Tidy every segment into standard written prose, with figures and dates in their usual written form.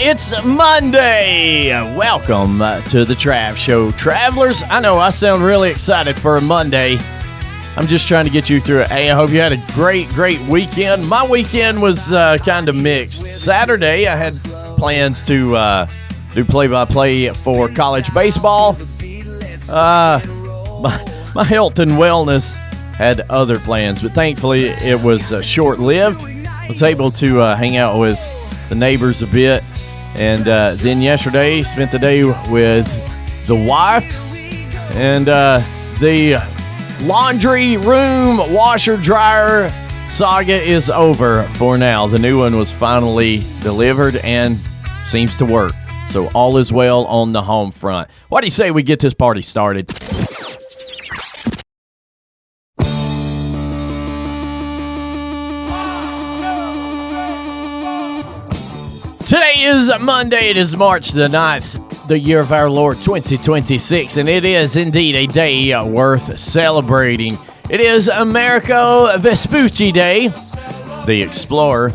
it's Monday. Welcome to the Trav Show. Travelers, I know I sound really excited for a Monday. I'm just trying to get you through it. Hey, I hope you had a great weekend. My weekend was kind of mixed. Saturday, I had plans to do play-by-play for college baseball. My health and wellness had other plans, but thankfully it was short-lived. I was able to hang out with the neighbors a bit, and then yesterday spent the day with the wife, and the laundry room washer dryer saga is over for now. The new one was finally delivered and seems to work, so all is well on the home front. What do you say we get this party started? Today is Monday. It is March the 9th, the year of our Lord 2026, and it is indeed a day worth celebrating. It is Americo Vespucci Day, the Explorer.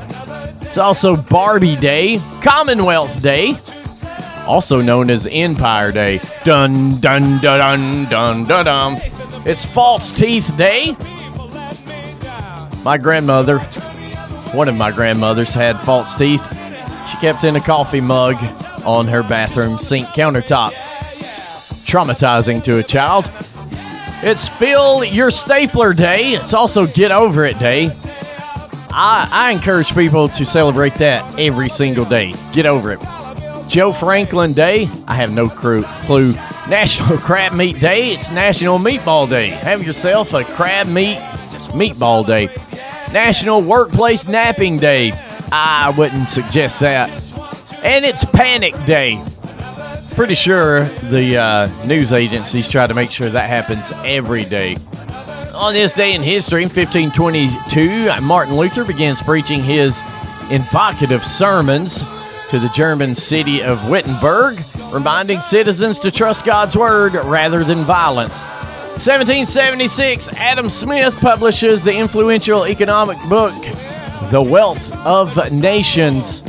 It's also Barbie Day, Commonwealth Day, also known as Empire Day. Dun, dun, dun, dun, dun, dun. It's False Teeth Day. My grandmother, one of my grandmothers, had false teeth. She kept in a coffee mug on her bathroom sink countertop. Traumatizing to a child. It's Fill Your Stapler Day. It's also Get Over It Day. I encourage people to celebrate that every single day. Get over it. Joe Franklin Day. I have no clue. National Crab Meat Day. It's National Meatball Day. Have yourself a crab meatball day. National Workplace Napping Day. I wouldn't suggest that. And it's Panic Day. Pretty sure the news agencies try to make sure that happens every day. On this day in history, in 1522, Martin Luther begins preaching his evocative sermons to the German city of Wittenberg, reminding citizens to trust God's word rather than violence. 1776, Adam Smith publishes the influential economic book, The Wealth of Nations.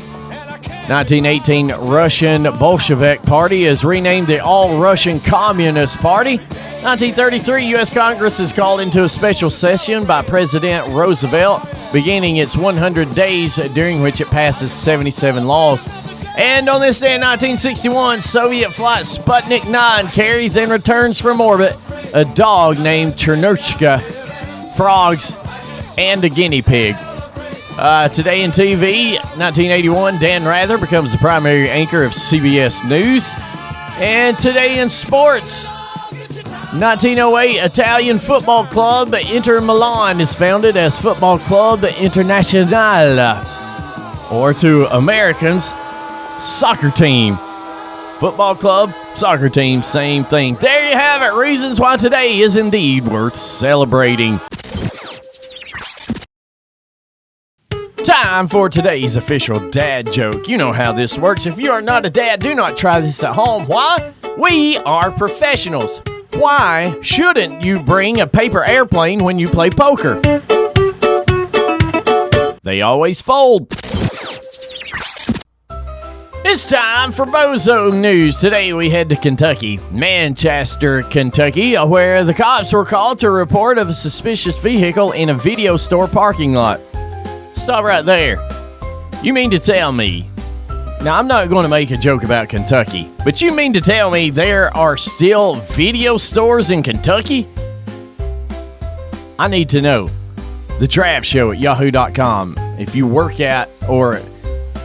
1918, Russian Bolshevik Party is renamed the All-Russian Communist Party. 1933, U.S. Congress is called into a special session by President Roosevelt, beginning its 100 days, during which it passes 77 laws. And on this day in 1961, Soviet flight Sputnik 9 carries and returns from orbit a dog named Chernushka, frogs, and a guinea pig. Today in TV, 1981, Dan Rather becomes the primary anchor of CBS News. And today in sports, 1908, Italian football club Inter Milan is founded as Football Club Internazionale, or to Americans, soccer team. Football club, soccer team, same thing. There you have it. Reasons why today is indeed worth celebrating. Time for today's official dad joke. You know how this works. If you are not a dad, do not try this at home. Why? We are professionals. Why shouldn't you bring a paper airplane when you play poker? They always fold. It's time for Bozo News. Today we head to Kentucky, Manchester, Kentucky, where the cops were called to a report of a suspicious vehicle in a video store parking lot. Stop right there. You mean to tell me, now I'm not going to make a joke about Kentucky, but you mean to tell me there are still video stores in Kentucky? I need to know. The Trav Show at yahoo.com. If you work at or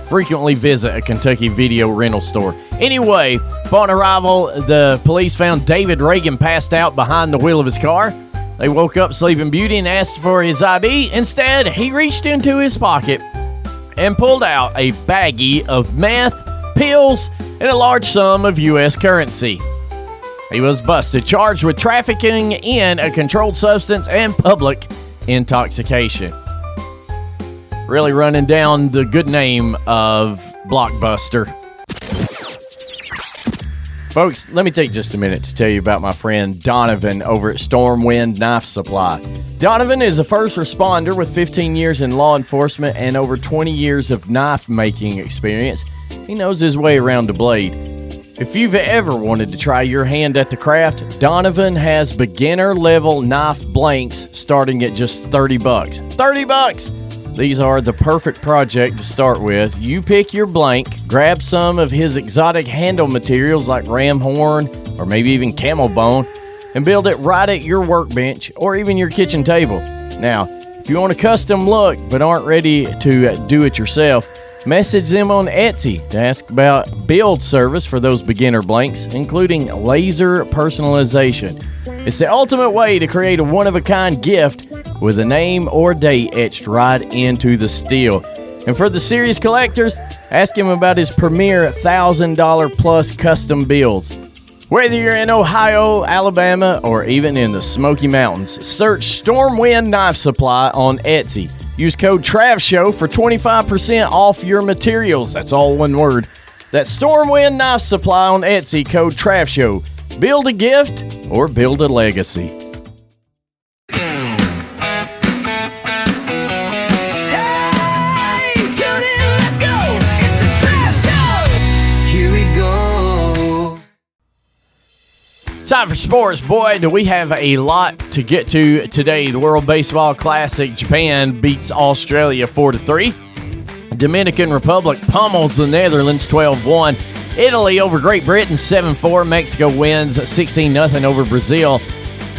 frequently visit a Kentucky video rental store. Anyway, upon arrival, the police found David Reagan passed out behind the wheel of his car. They woke up Sleeping Beauty and asked for his ID. Instead, he reached into his pocket and pulled out a baggie of meth, pills, and a large sum of U.S. currency. He was busted, charged with trafficking in a controlled substance and public intoxication. Really running down the good name of Blockbuster. Folks, let me take just a minute to tell you about my friend Donovan over at Stormwind Knife Supply. Donovan is a first responder with 15 years in law enforcement and over 20 years of knife making experience. he knows his way around the blade. If you've ever wanted to try your hand at the craft, Donovan has beginner-level knife blanks starting at just $30. $30! These are the perfect project to start with. You pick your blank, grab some of his exotic handle materials like ram horn or maybe even camel bone, and build it right at your workbench or even your kitchen table. Now, if you want a custom look but aren't ready to do it yourself, message them on Etsy to ask about build service for those beginner blanks, including laser personalization. It's the ultimate way to create a one-of-a-kind gift with a name or date etched right into the steel. And for the serious collectors, ask him about his premier $1,000 plus custom builds. Whether you're in Ohio, Alabama, or even in the Smoky Mountains, search Stormwind Knife Supply on Etsy. Use code TRAVSHOW for 25% off your materials. That's all one word. That's Stormwind Knife Supply on Etsy, code TRAVSHOW. Build a gift or build a legacy. Time for sports, boy. Do we have a lot to get to today. The World Baseball Classic, Japan beats Australia 4-3. Dominican Republic pummels the Netherlands 12-1. Italy over Great Britain 7-4. Mexico wins 16-0 over Brazil.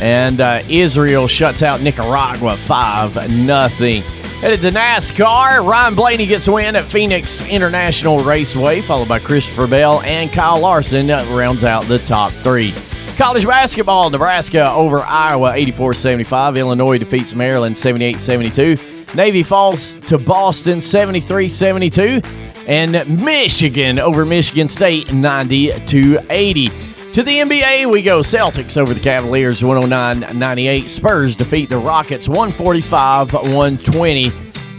And Israel shuts out Nicaragua 5-0. Headed to NASCAR, Ryan Blaney gets a win at Phoenix International Raceway, followed by Christopher Bell and Kyle Larson rounds out the top three. College basketball, Nebraska over Iowa 84-75. Illinois defeats Maryland 78-72. Navy falls to Boston 73-72. And Michigan over Michigan State 90-80. To the NBA we go. Celtics over the Cavaliers 109-98. Spurs defeat the Rockets 145-120.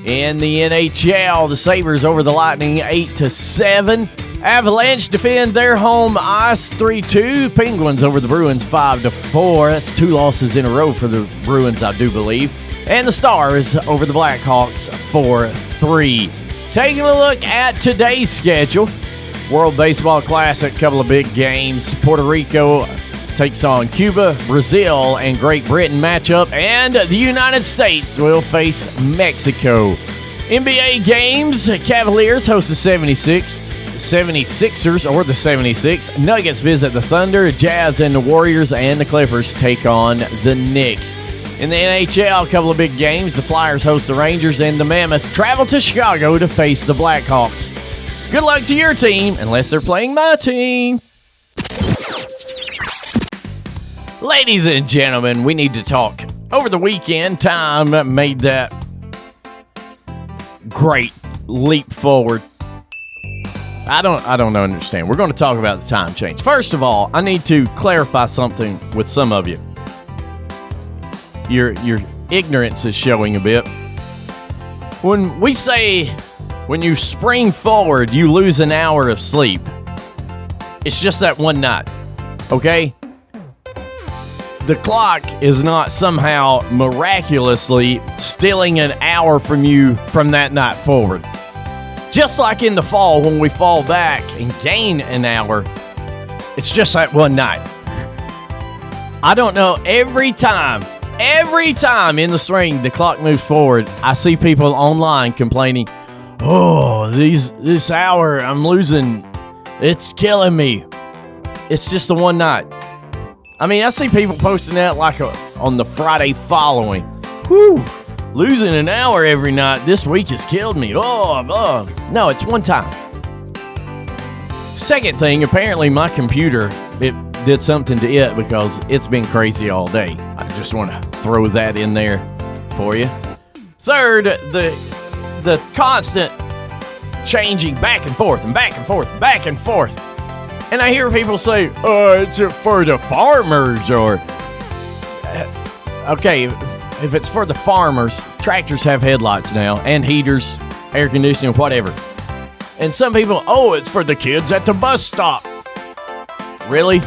In the NHL, the Sabres over the Lightning 8-7. Avalanche defend their home ice 3-2. Penguins over the Bruins 5-4. That's 2 losses in a row for the Bruins, I do believe. And the Stars over the Blackhawks 4-3. Taking a look at today's schedule. World Baseball Classic, couple of big games. Puerto Rico takes on Cuba, Brazil and Great Britain matchup, and the United States will face Mexico. NBA games, Cavaliers host the 76ers or the 76. Nuggets visit the Thunder. Jazz and the Warriors and the Clippers take on the Knicks. In the NHL, a couple of big games. The Flyers host the Rangers and the Mammoth travel to Chicago to face the Blackhawks. Good luck to your team, unless they're playing my team. Ladies and gentlemen, we need to talk. Over the weekend, time made that great leap forward. I don't understand. We're going to talk about the time change. First of all, I need to clarify something with some of you. Your ignorance is showing a bit. When we say when you spring forward, you lose an hour of sleep, it's just that one night, okay? The clock is not somehow miraculously stealing an hour from you from that night forward. Just like in the fall when we fall back and gain an hour, it's just that one night. I don't know, every time in the spring the clock moves forward, I see people online complaining, oh, this hour I'm losing, it's killing me. It's just the one night. I mean, I see people posting that like on the Friday following. Whew, losing an hour every night this week has killed me. No, it's one time. Second thing, apparently my computer, it did something to it because it's been crazy all day. I just want to throw that in there for you. Third, the constant changing back and forth and back and forth, back and forth. And I hear people say, it's for the farmers, or... Okay, if it's for the farmers, tractors have headlights now, and heaters, air conditioning, whatever. And some people, it's for the kids at the bus stop. Really?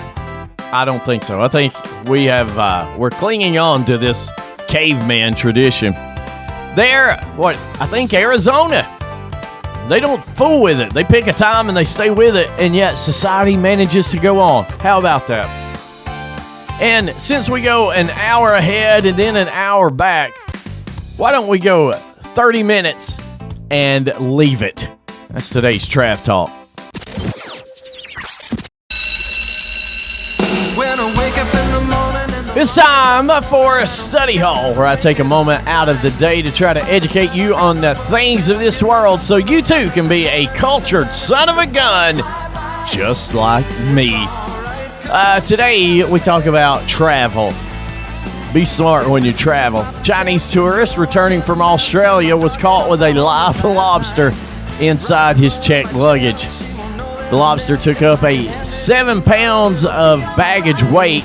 I don't think so. I think we're clinging on to this caveman tradition. I think Arizona. They don't fool with it. They pick a time and they stay with it, and yet society manages to go on. How about that? And since we go an hour ahead and then an hour back, why don't we go 30 minutes and leave it? That's today's Trav Talk. When I wake up in the morning It's time for a study hall, where I take a moment out of the day to try to educate you on the things of this world so you too can be a cultured son of a gun just like me. Today we talk about travel. Be smart when you travel. Chinese tourist returning from Australia was caught with a live lobster inside his checked luggage. The lobster took up 7 pounds of baggage weight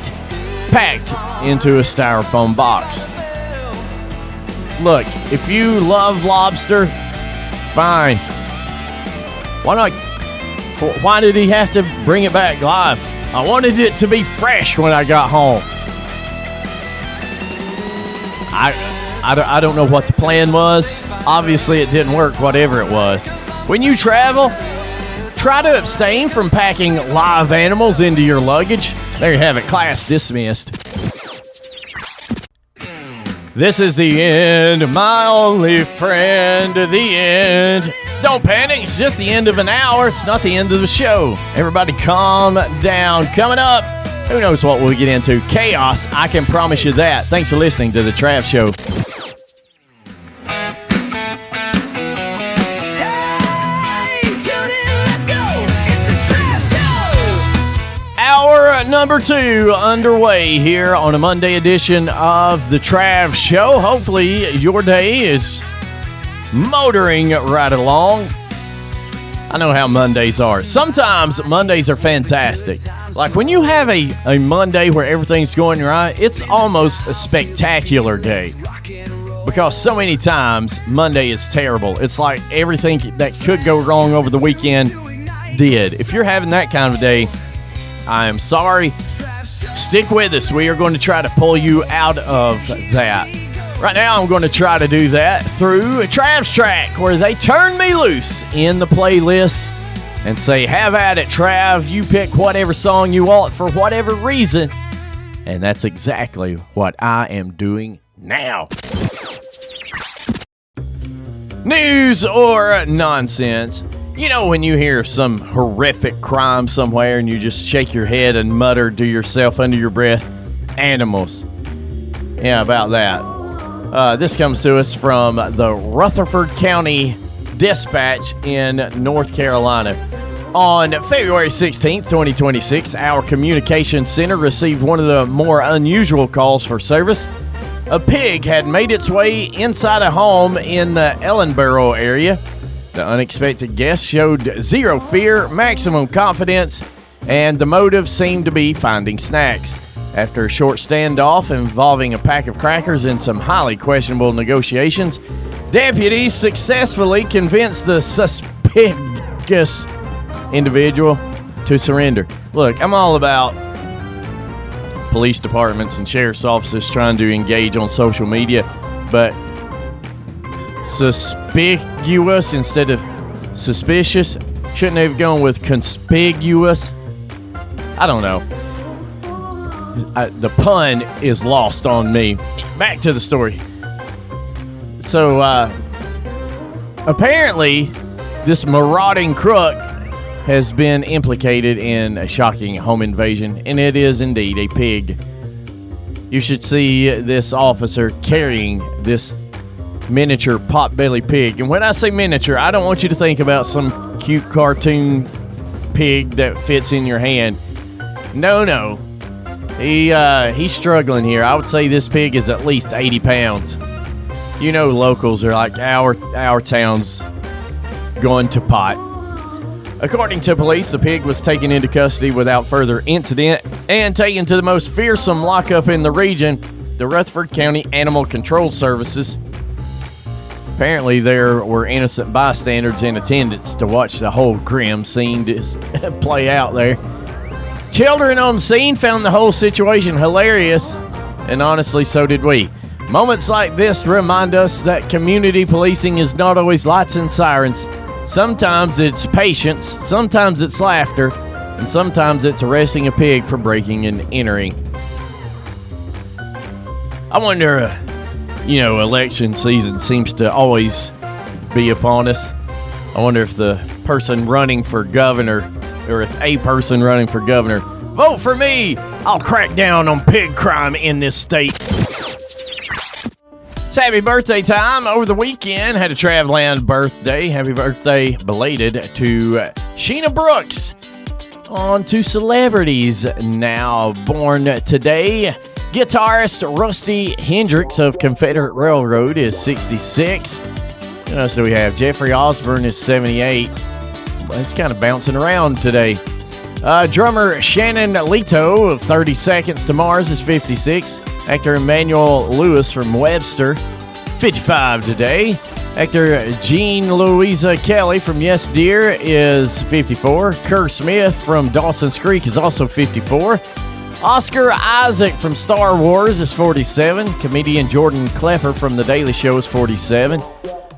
packed into a styrofoam box. Look, if you love lobster, fine. Why did he have to bring it back live? I wanted it to be fresh when I got home. I don't know what the plan was. Obviously, it didn't work, whatever it was. When you travel, try to abstain from packing live animals into your luggage. There you have it. Class dismissed. This is the end, my only friend, the end. Don't panic, it's just the end of an hour. It's not the end of the show. Everybody calm down. Coming up, who knows what we'll get into? Chaos, I can promise you that. Thanks for listening to the Trav Show. Hour number 2 underway here on a Monday edition of the Trav Show. Hopefully your day is motoring right along. I know how Mondays are. Sometimes Mondays are fantastic. Like when you have a Monday where everything's going right, it's almost a spectacular day. Because so many times Monday is terrible. It's like everything that could go wrong over the weekend did. If you're having that kind of a day, I am sorry. Stick with us. We are going to try to pull you out of that. Right now, I'm going to try to do that through a Trav's track, where they turn me loose in the playlist and say, have at it, Trav. You pick whatever song you want for whatever reason. And that's exactly what I am doing now. News or nonsense. You know when you hear some horrific crime somewhere and you just shake your head and mutter to yourself under your breath, animals. Yeah, about that. This comes to us from the Rutherford County Dispatch in North Carolina. On February 16th, 2026, our communications center received one of the more unusual calls for service. A pig had made its way inside a home in the Ellenboro area. The unexpected guest showed zero fear, maximum confidence, and the motive seemed to be finding snacks. After a short standoff involving a pack of crackers and some highly questionable negotiations, deputies successfully convinced the suspicious individual to surrender. Look, I'm all about police departments and sheriff's offices trying to engage on social media, but suspicious instead of suspicious? Shouldn't they have gone with conspicuous? I don't know. The pun is lost on me. Back to the story. So, apparently, this marauding crook has been implicated in a shocking home invasion, and it is indeed a pig. You should see this officer carrying this miniature pot-belly pig. And when I say miniature, I don't want you to think about some cute cartoon pig that fits in your hand. No. He's struggling here. I would say this pig is at least 80 pounds. You know, locals are like our town's going to pot. According to police, the pig was taken into custody without further incident and taken to the most fearsome lockup in the region, the Rutherford County Animal Control Services. Apparently, there were innocent bystanders in attendance to watch the whole grim scene just play out there. Children on scene found the whole situation hilarious, and honestly, so did we. Moments like this remind us that community policing is not always lights and sirens. Sometimes it's patience, sometimes it's laughter, and sometimes it's arresting a pig for breaking and entering. I wonder, election season seems to always be upon us. I wonder if the person running for governor, or if a person running for governor, vote for me! I'll crack down on pig crime in this state. It's happy birthday time. Over the weekend, had a Travland birthday. Happy birthday, belated, to Sheena Brooks. On to celebrities now born today. Guitarist Rusty Hendricks of Confederate Railroad is 66. So we have Jeffrey Osborne is 78. It's kind of bouncing around today. Drummer Shannon Leto of 30 Seconds to Mars is 56. Actor Emmanuel Lewis from Webster, 55 today. Actor Jean Louisa Kelly from Yes Dear is 54. Kerr Smith from Dawson's Creek is also 54. Oscar Isaac from Star Wars is 47. Comedian Jordan Klepper from The Daily Show is 47.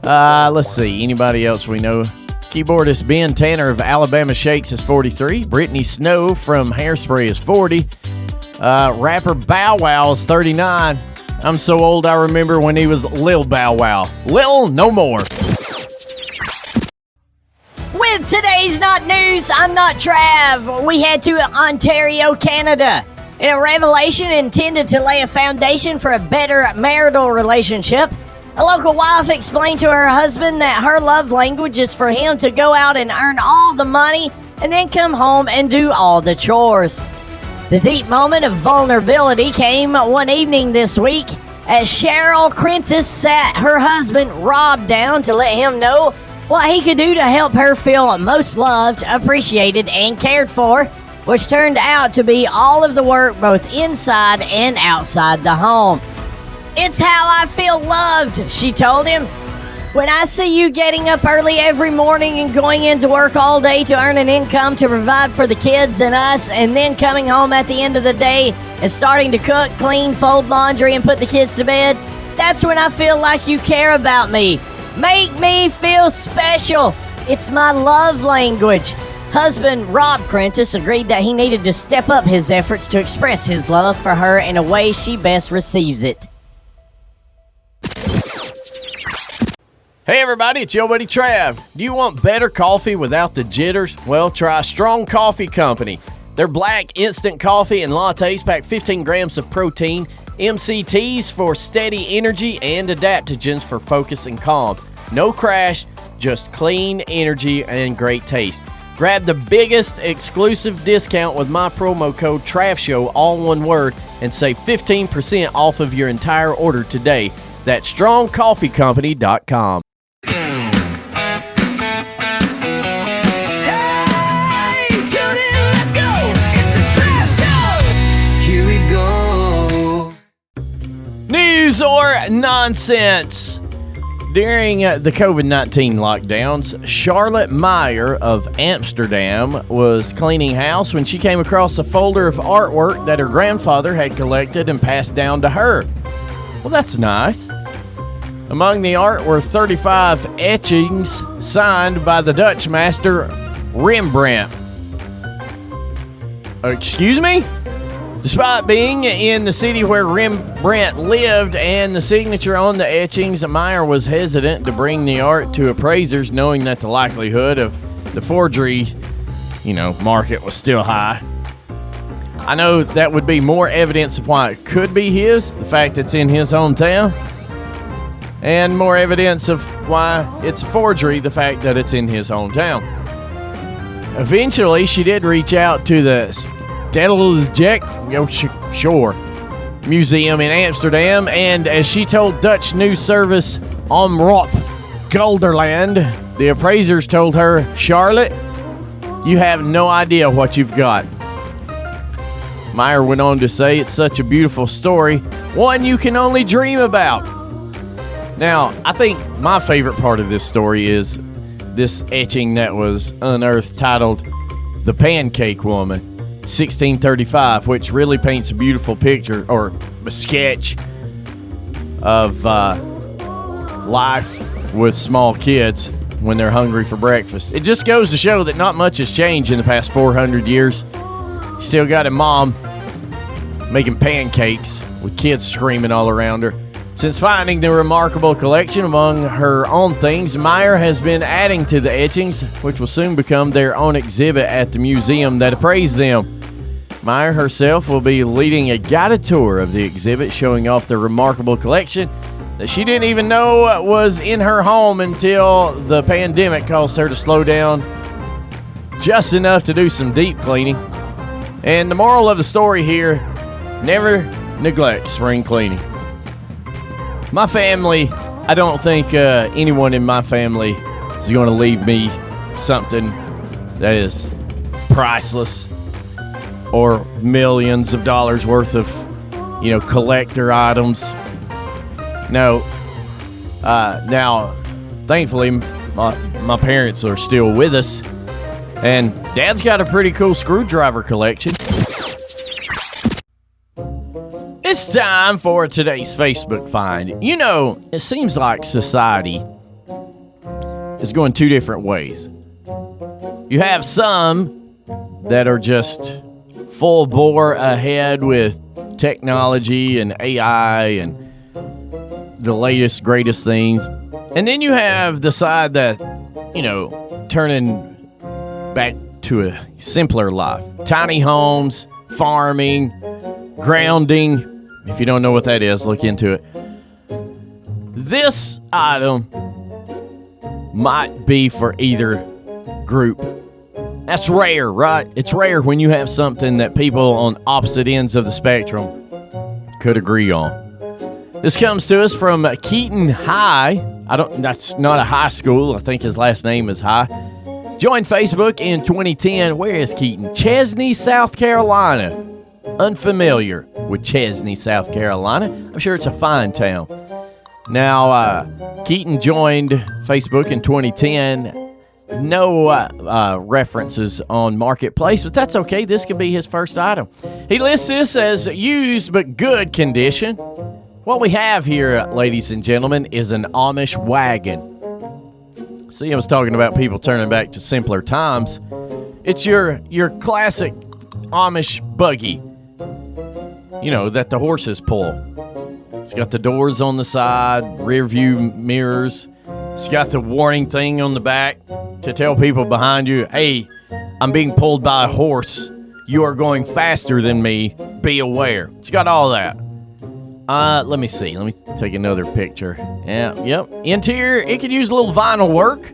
Let's see, anybody else we know? Keyboardist Ben Tanner of Alabama Shakes is 43. Brittany Snow from Hairspray is 40. Rapper Bow Wow is 39. I'm so old I remember when he was Lil Bow Wow. Lil no more. With today's Not News, I'm not Trav. We head to Ontario, Canada. In a revelation intended to lay a foundation for a better marital relationship, a local wife explained to her husband that her love language is for him to go out and earn all the money and then come home and do all the chores. The deep moment of vulnerability came one evening this week as Cheryl Crentis sat her husband Rob down to let him know what he could do to help her feel most loved, appreciated, and cared for, which turned out to be all of the work both inside and outside the home. "It's how I feel loved," she told him. "When I see you getting up early every morning and going into work all day to earn an income to provide for the kids and us, and then coming home at the end of the day and starting to cook, clean, fold laundry, and put the kids to bed, that's when I feel like you care about me. Make me feel special. It's my love language." Husband Rob Crentis agreed that he needed to step up his efforts to express his love for her in a way she best receives it. Hey everybody, it's your buddy Trav. Do you want better coffee without the jitters? Well, try Strong Coffee Company. Their black instant coffee and lattes pack 15 grams of protein, MCTs for steady energy, and adaptogens for focus and calm. No crash, just clean energy and great taste. Grab the biggest exclusive discount with my promo code TRAVSHOW, all one word, and save 15% off of your entire order today. That's strongcoffeecompany.com. News or nonsense? During the COVID-19 lockdowns, Charlotte Meyer of Amsterdam was cleaning house when she came across a folder of artwork that her grandfather had collected and passed down to her. Well, that's nice. Among the art were 35 etchings signed by the Dutch master Rembrandt. Excuse me? Despite being in the city where Rembrandt lived and the signature on the etchings, Meyer was hesitant to bring the art to appraisers, knowing that the likelihood of the forgery, market was still high. I know that would be more evidence of why it could be his, the fact it's in his hometown, and more evidence of why it's a forgery, the fact that it's in his hometown. Eventually, she did reach out to the Stedelijk Museum in Amsterdam, and as she told Dutch news service Omroep Gelderland, the appraisers told her, "Charlotte, you have no idea what you've got." Meyer went on to say, "It's such a beautiful story, one you can only dream about." Now, I think my favorite part of this story is this etching that was unearthed titled "The Pancake Woman, 1635, which really paints a beautiful picture or a sketch of life with small kids. when they're hungry for breakfast. It just goes to show that not much has changed in the past 400 years. You still got a mom making pancakes with kids screaming all around her. Since finding the remarkable collection among her own things, Meyer has been adding to the etchings, which will soon become their own exhibit at the museum that appraised them. Meyer herself will be leading a guided tour of the exhibit, showing off the remarkable collection that she didn't even know was in her home until the pandemic caused her to slow down just enough to do some deep cleaning. And the moral of the story here, never neglect spring cleaning. My family, I don't think anyone in my family is going to leave me something that is priceless or millions of dollars worth of, collector items. No. Now, thankfully, my parents are still with us, and Dad's got a pretty cool screwdriver collection. It's time for today's Facebook find. It seems like society is going two different ways. You have some that are just full bore ahead with technology and AI and the latest, greatest things. And then you have the side that, turning back to a simpler life. Tiny homes, farming, grounding. If you don't know what that is, look into it. This item might be for either group. That's rare, right? It's rare when you have something that people on opposite ends of the spectrum could agree on. This comes to us from Keaton High. That's not a high school. I think his last name is High. Joined Facebook in 2010. Where is Keaton? Chesney, South Carolina. Unfamiliar with Chesney, South Carolina. I'm sure it's a fine town. Now, Keaton joined Facebook in 2010. No references on Marketplace, but that's okay. This could be his first item. He lists this as used but good condition. What we have here, ladies and gentlemen, is an Amish wagon. See, I was talking about people turning back to simpler times. It's your classic Amish buggy, that the horses pull. It's got the doors on the side, rear view mirrors. It's got the warning thing on the back to tell people behind you, hey, I'm being pulled by a horse. You are going faster than me. Be aware. It's got all that. Let me see. Let me take another picture. Yep. Interior, it could use a little vinyl work.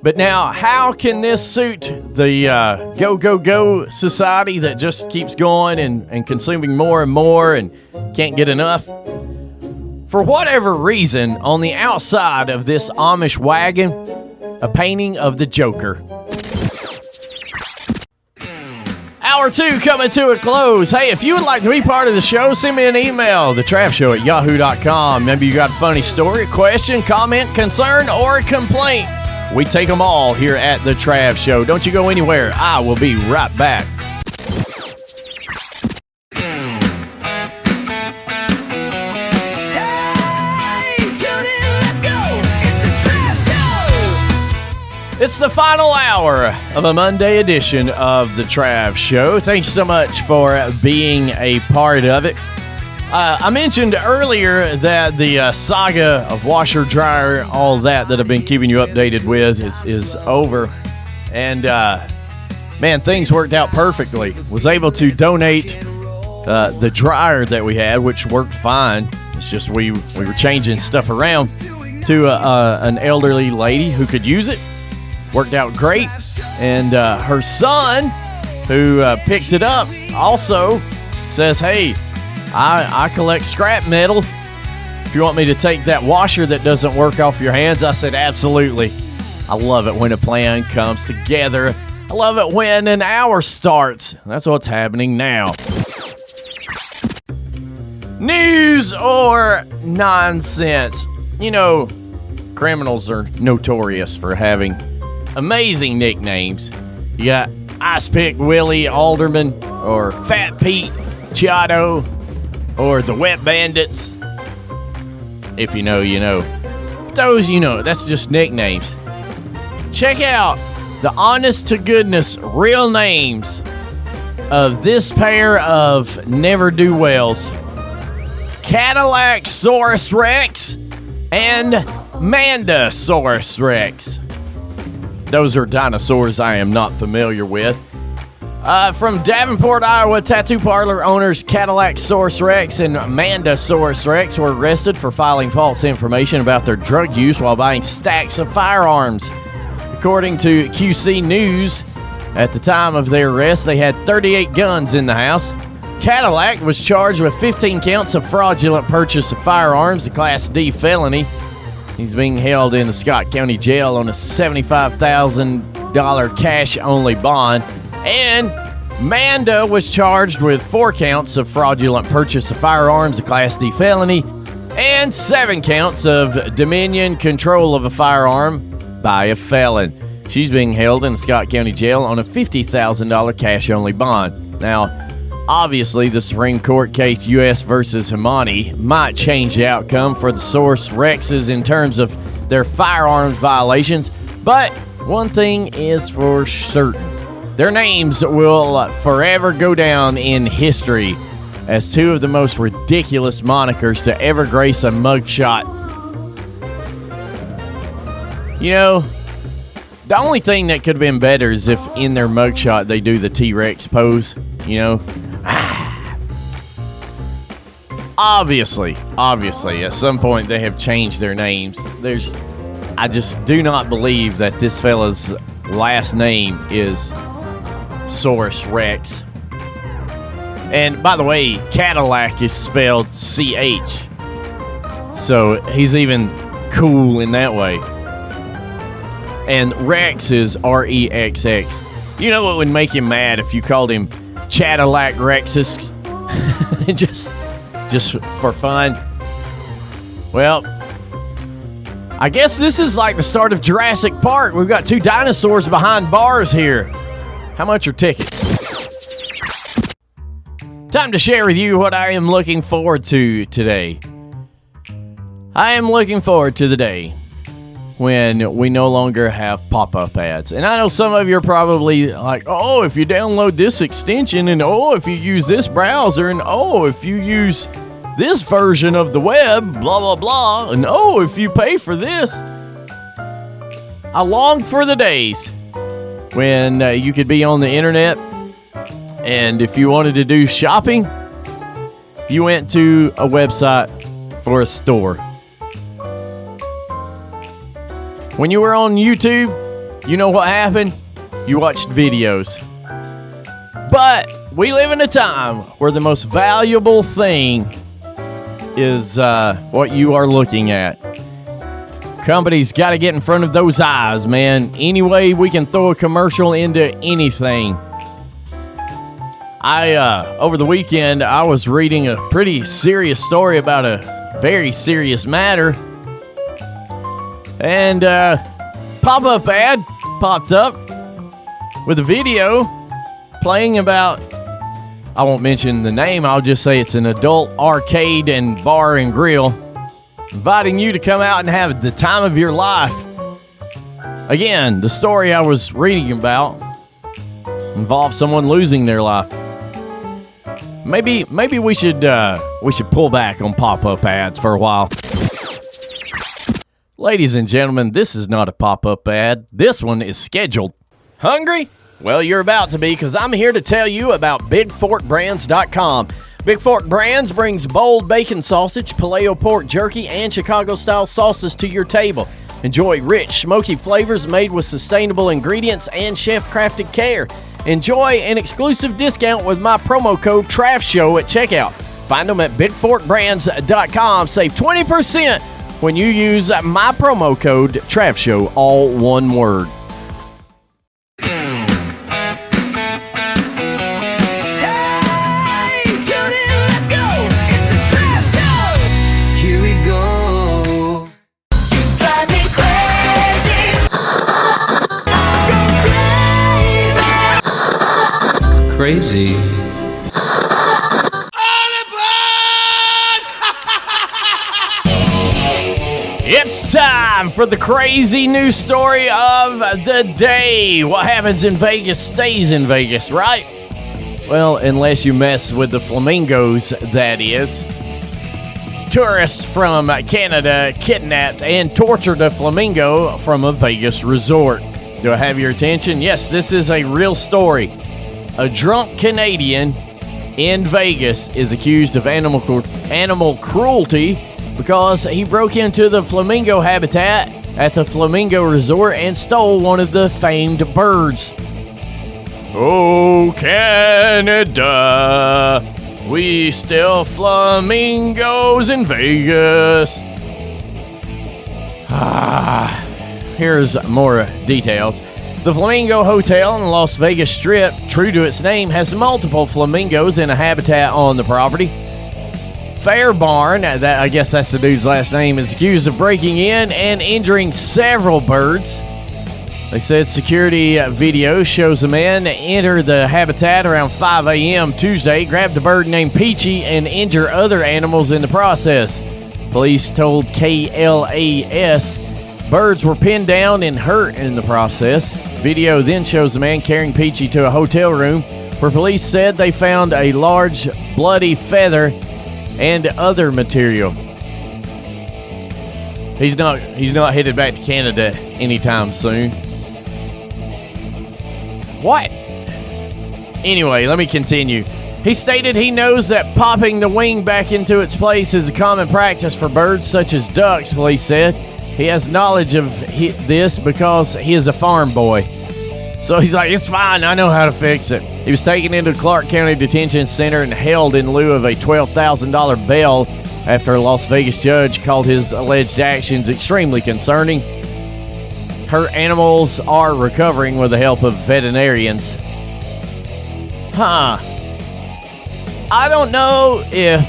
But now, how can this suit the go society that just keeps going and consuming more and more and can't get enough? For whatever reason, on the outside of this Amish wagon, a painting of the Joker. Hour 2 coming to a close. Hey, if you would like to be part of the show, send me an email, thetravshow@yahoo.com. Maybe you got a funny story, a question, comment, concern, or a complaint. We take them all here at The Trav Show. Don't you go anywhere. I will be right back. It's the final hour of a Monday edition of The Trav Show. Thanks so much for being a part of it. I mentioned earlier that the saga of washer, dryer, all that I've been keeping you updated with is over. And, man, things worked out perfectly. Was able to donate the dryer that we had, which worked fine. It's just we were changing stuff around to an elderly lady who could use it. Worked out great. And her son, who picked it up, also says, hey, I collect scrap metal. If you want me to take that washer that doesn't work off your hands, I said, absolutely. I love it when a plan comes together. I love it when an hour starts. That's what's happening now. News or nonsense? Criminals are notorious for having amazing nicknames. You got Ice Pick Willie Alderman, or Fat Pete Chotto, or the Wet Bandits. If you know, you know. Those, that's just nicknames. check out the honest-to-goodness real names of this pair of never-do-wells. Cadillac-saurus Rex and Mandosaurus Rex. Those are dinosaurs I am not familiar with. From Davenport, Iowa, tattoo parlor owners Cadillac-saurus Rex and Mandosaurus Rex were arrested for filing false information about their drug use while buying stacks of firearms. According to QC News, at the time of their arrest, they had 38 guns in the house. Cadillac was charged with 15 counts of fraudulent purchase of firearms, a Class D felony. He's being held in the Scott County Jail on a $75,000 cash-only bond. And Manda was charged with 4 counts of fraudulent purchase of firearms, a Class D felony, and 7 counts of dominion control of a firearm by a felon. She's being held in the Scott County Jail on a $50,000 cash-only bond. Now, obviously, the Supreme Court case U.S. versus Himani might change the outcome for the Saurus Rexes in terms of their firearms violations, but one thing is for certain. Their names will forever go down in history as 2 of the most ridiculous monikers to ever grace a mugshot. You know, the only thing that could have been better is if in their mugshot they do the T-Rex pose, you know. Obviously, at some point they have changed their names. I just do not believe that this fella's last name is Saurus Rex. And by the way, Cadillac is spelled CH. So he's even cool in that way. And Rex is REXX. You know what would make him mad if you called him Cadillac Rexus? just for fun. Well, I guess this is like the start of Jurassic Park. We've got 2 dinosaurs behind bars here. How much are tickets? Time to share with you what I am looking forward to today. I am looking forward to the day when we no longer have pop-up ads. And I know some of you are probably like, oh, if you download this extension, and oh, if you use this browser, and oh, if you use this version of the web, blah, blah, blah, and oh, if you pay for this. I long for the days when you could be on the internet, and if you wanted to do shopping, you went to a website for a store. When you were on YouTube, you know what happened? You watched videos. But we live in a time where the most valuable thing is what you are looking at. Companies got to get in front of those eyes, man. Any way we can throw a commercial into anything. Over the weekend, I was reading a pretty serious story about a very serious matter. And pop-up ad popped up with a video playing about, I won't mention the name, I'll just say it's an adult arcade and bar and grill, inviting you to come out and have the time of your life. Again, the story I was reading about involved someone losing their life. Maybe we should pull back on pop-up ads for a while. Ladies and gentlemen, this is not a pop-up ad. This one is scheduled. Hungry? Well, you're about to be, because I'm here to tell you about BigForkBrands.com. Big Fork Brands brings bold bacon sausage, paleo pork jerky, and Chicago-style sauces to your table. Enjoy rich, smoky flavors made with sustainable ingredients and chef-crafted care. Enjoy an exclusive discount with my promo code TRAVSHOW at checkout. Find them at BigForkBrands.com. Save 20% when you use my promo code TRAVSHOW, all one word. Crazy. It's time for the crazy news story of the day. What happens in Vegas stays in Vegas, right? Well, unless you mess with the flamingos, that is. Tourists from Canada kidnapped and tortured a flamingo from a Vegas resort. Do I have your attention? Yes, this is a real story. A drunk Canadian in Vegas is accused of animal cruelty because he broke into the flamingo habitat at the Flamingo Resort and stole one of the famed birds. Oh, Canada, we still flamingos in Vegas. Here's more details. The Flamingo Hotel on the Las Vegas Strip, true to its name, has multiple flamingos in a habitat on the property. Fairbarn, that I guess that's the dude's last name, is accused of breaking in and injuring several birds. They said security video shows a man enter the habitat around 5 a.m. Tuesday, grabbed a bird named Peachy, and injure other animals in the process. Police told KLAS birds were pinned down and hurt in the process. Video then shows a man carrying Peachy to a hotel room where police said they found a large bloody feather and other material. He's not headed back to Canada anytime soon. What? Anyway, let me continue. He stated he knows that popping the wing back into its place is a common practice for birds such as ducks, police said. He has knowledge of this because he is a farm boy. So he's like, it's fine, I know how to fix it. He was taken into the Clark County Detention Center and held in lieu of a $12,000 bail after a Las Vegas judge called his alleged actions extremely concerning. Her animals are recovering with the help of veterinarians. I don't know if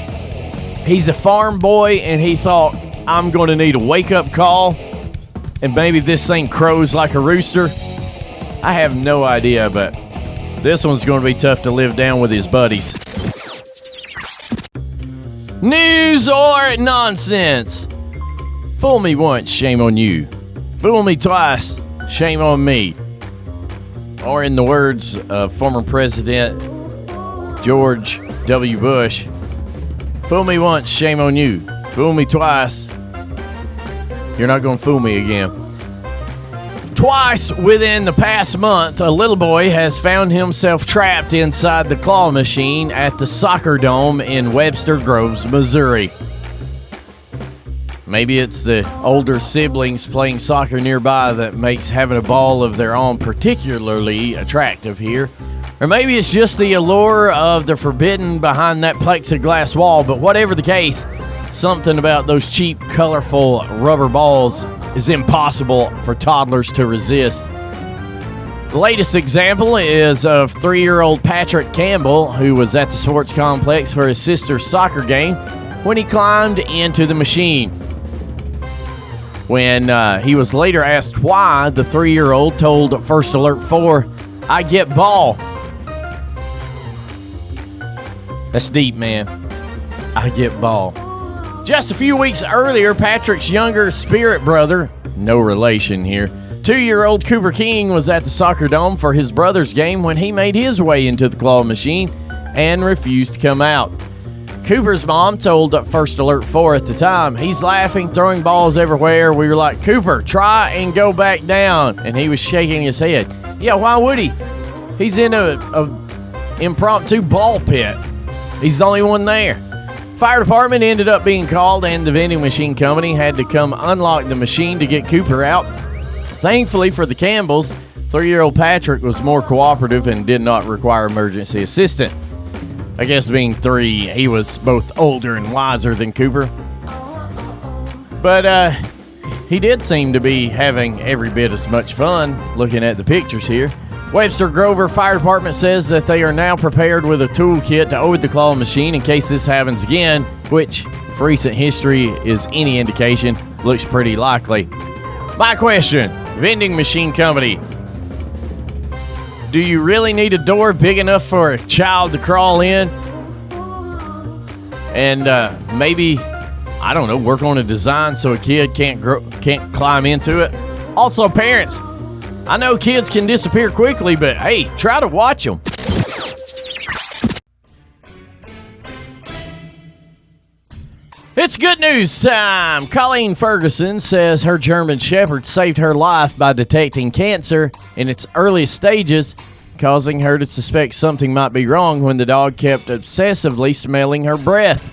he's a farm boy and he thought, I'm going to need a wake-up call, and maybe this thing crows like a rooster. I have no idea, but this one's going to be tough to live down with his buddies. News or nonsense? Fool me once, shame on you. Fool me twice, shame on me. Or in the words of former President George W. Bush, fool me once, shame on you. Fool me twice, you're not going to fool me again. Twice within the past month, a little boy has found himself trapped inside the claw machine at the soccer dome in Webster Groves, Missouri. Maybe it's the older siblings playing soccer nearby that makes having a ball of their own particularly attractive here. Or maybe it's just the allure of the forbidden behind that plexiglass wall, but whatever the case, something about those cheap, colorful rubber balls is impossible for toddlers to resist. The latest example is of 3-year-old Patrick Campbell, who was at the sports complex for his sister's soccer game when he climbed into the machine. When he was later asked why, the 3-year-old told First Alert 4, "I get ball." That's deep, man. I get ball. Just a few weeks earlier, Patrick's younger spirit brother, no relation here, 2-year-old Cooper King was at the soccer dome for his brother's game when he made his way into the claw machine and refused to come out. Cooper's mom told First Alert 4 at the time, "He's laughing, throwing balls everywhere." We were like, "Cooper, try and go back down." And he was shaking his head. Yeah, why would he? He's in a impromptu ball pit. He's the only one there. Fire department ended up being called, and the vending machine company had to come unlock the machine to get Cooper out. Thankfully for the Campbells, 3-year-old Patrick was more cooperative and did not require emergency assistance. I guess being 3, he was both older and wiser than Cooper. But he did seem to be having every bit as much fun looking at the pictures here. Webster Grover Fire Department says that they are now prepared with a toolkit to load the claw machine in case this happens again, which, if recent history is any indication, looks pretty likely. My question, vending machine company, do you really need a door big enough for a child to crawl in? And maybe I don't know, work on a design so a kid can't climb into it. Also, parents, I know kids can disappear quickly, but hey, try to watch them. It's good news time. Colleen Ferguson says her German Shepherd saved her life by detecting cancer in its earliest stages, causing her to suspect something might be wrong when the dog kept obsessively smelling her breath.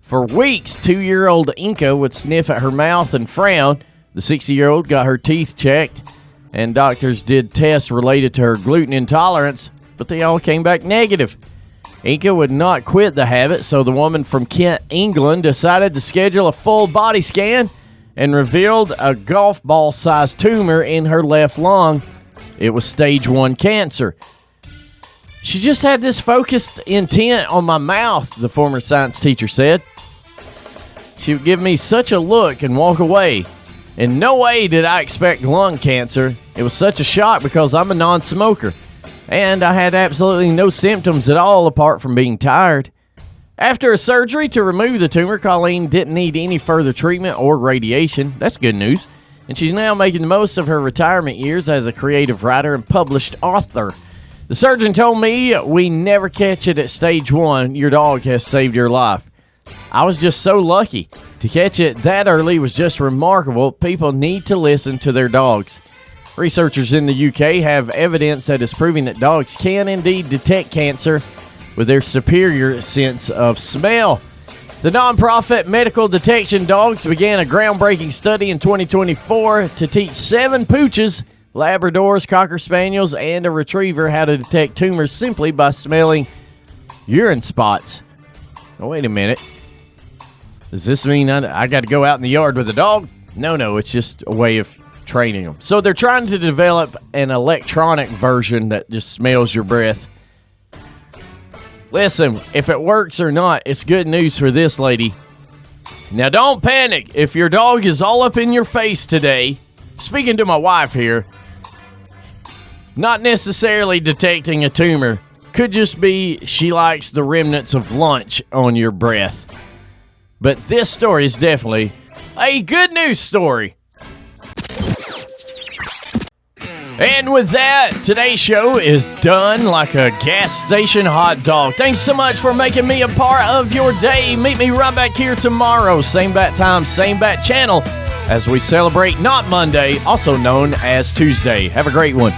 For weeks, 2-year-old Inca would sniff at her mouth and frown. The 60-year-old got her teeth checked, and doctors did tests related to her gluten intolerance, but they all came back negative. Inca would not quit the habit, so the woman from Kent, England, decided to schedule a full body scan and revealed a golf ball-sized tumor in her left lung. It was stage 1 cancer. She just had this focused intent on my mouth, the former science teacher said. She would give me such a look and walk away. In no way did I expect lung cancer. It was such a shock because I'm a non-smoker, and I had absolutely no symptoms at all apart from being tired. After a surgery to remove the tumor, Colleen didn't need any further treatment or radiation. That's good news. And she's now making the most of her retirement years as a creative writer and published author. The surgeon told me, "We never catch it at stage 1. Your dog has saved your life." I was just so lucky. To catch it that early was just remarkable. People need to listen to their dogs. Researchers in the UK have evidence that is proving that dogs can indeed detect cancer with their superior sense of smell. The nonprofit Medical Detection Dogs began a groundbreaking study in 2024 to teach 7 pooches, Labradors, Cocker Spaniels, and a Retriever how to detect tumors simply by smelling urine spots. Oh, wait a minute. Does this mean I got to go out in the yard with a dog? No, it's just a way of training them. So they're trying to develop an electronic version that just smells your breath. Listen, if it works or not, it's good news for this lady. Now, don't panic if your dog is all up in your face today. Speaking to my wife here, not necessarily detecting a tumor. Could just be she likes the remnants of lunch on your breath. But this story is definitely a good news story. And with that, today's show is done like a gas station hot dog. Thanks so much for making me a part of your day. Meet me right back here tomorrow, same bat time, same bat channel, as we celebrate Not Monday, also known as Tuesday. Have a great one.